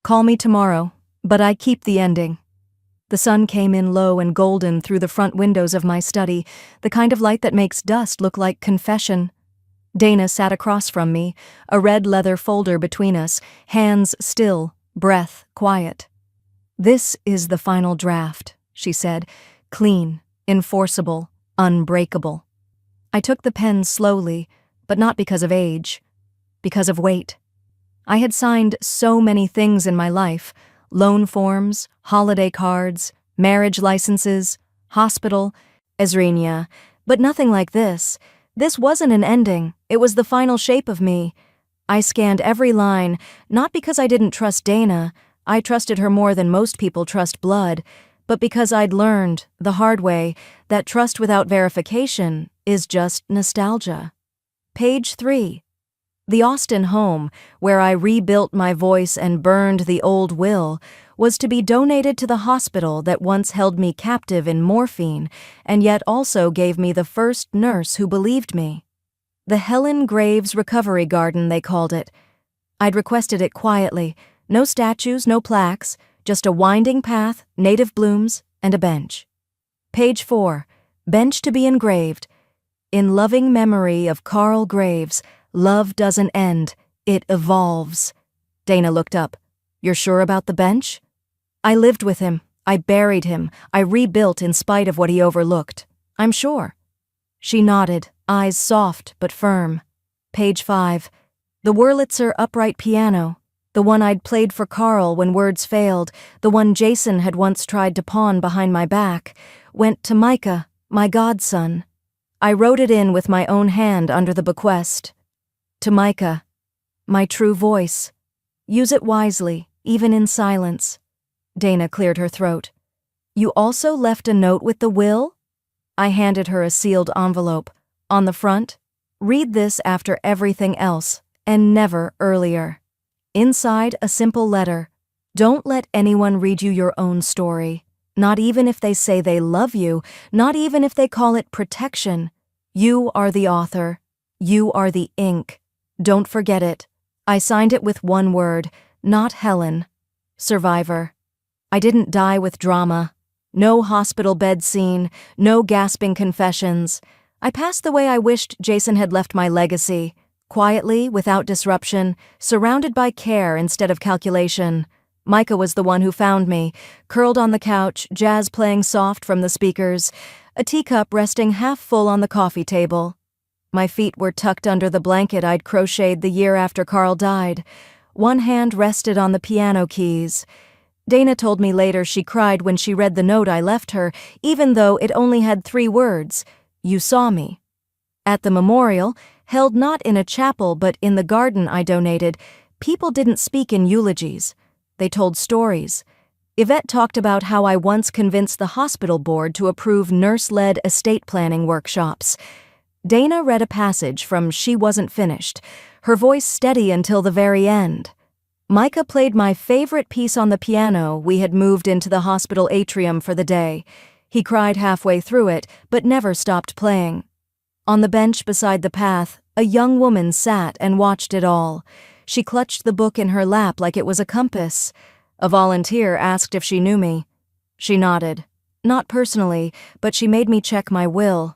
Call me tomorrow, but I keep the ending. The sun came in low and golden through the front windows of my study, the kind of light that makes dust look like confession. Dana sat across from me, a red leather folder between us, hands still, breath quiet. This is the final draft, she said, clean, enforceable, unbreakable. I took the pen slowly, but not because of age, because of weight. I had signed so many things in my life, loan forms, holiday cards, marriage licenses, hospital, Ezrinia, but nothing like this. This wasn't an ending, it was the final shape of me. I scanned every line, not because I didn't trust Dana, I trusted her more than most people trust blood, but because I'd learned, the hard way, that trust without verification is just nostalgia. Page 3. The Austin home, where I rebuilt my voice and burned the old will, was to be donated to the hospital that once held me captive in morphine and yet also gave me the first nurse who believed me. The Helen Graves Recovery Garden, they called it. I'd requested it quietly, no statues, no plaques, just a winding path, native blooms, and a bench. Page 4. Bench to be engraved. In loving memory of Carl Graves, love doesn't end, it evolves. Dana looked up. You're sure about the bench? I lived with him. I buried him. I rebuilt in spite of what he overlooked. I'm sure. She nodded, eyes soft but firm. Page 5. The Wurlitzer upright piano. The one I'd played for Carl when words failed, the one Jason had once tried to pawn behind my back, went to Micah, my godson. I wrote it in with my own hand under the bequest. To Micah, my true voice. Use it wisely, even in silence. Dana cleared her throat. You also left a note with the will? I handed her a sealed envelope. On the front, read this after everything else, and never earlier. Inside, a simple letter. Don't let anyone read you your own story. Not even if they say they love you, not even if they call it protection. You are the author. You are the ink. Don't forget it. I signed it with one word, not Helen. Survivor. I didn't die with drama. No hospital bed scene, no gasping confessions. I passed the way I wished Jason had left my legacy. Quietly, without disruption, surrounded by care instead of calculation. Micah was the one who found me, curled on the couch, jazz playing soft from the speakers, a teacup resting half full on the coffee table. My feet were tucked under the blanket I'd crocheted the year after Carl died. One hand rested on the piano keys. Dana told me later she cried when she read the note I left her, even though it only had 3 words, "You saw me." At the memorial, held not in a chapel but in the garden I donated, people didn't speak in eulogies. They told stories. Yvette talked about how I once convinced the hospital board to approve nurse-led estate planning workshops. Dana read a passage from She Wasn't Finished, her voice steady until the very end. Micah played my favorite piece on the piano. We had moved into the hospital atrium for the day. He cried halfway through it, but never stopped playing. On the bench beside the path, a young woman sat and watched it all. She clutched the book in her lap like it was a compass. A volunteer asked if she knew me. She nodded. Not personally, but she made me check my will.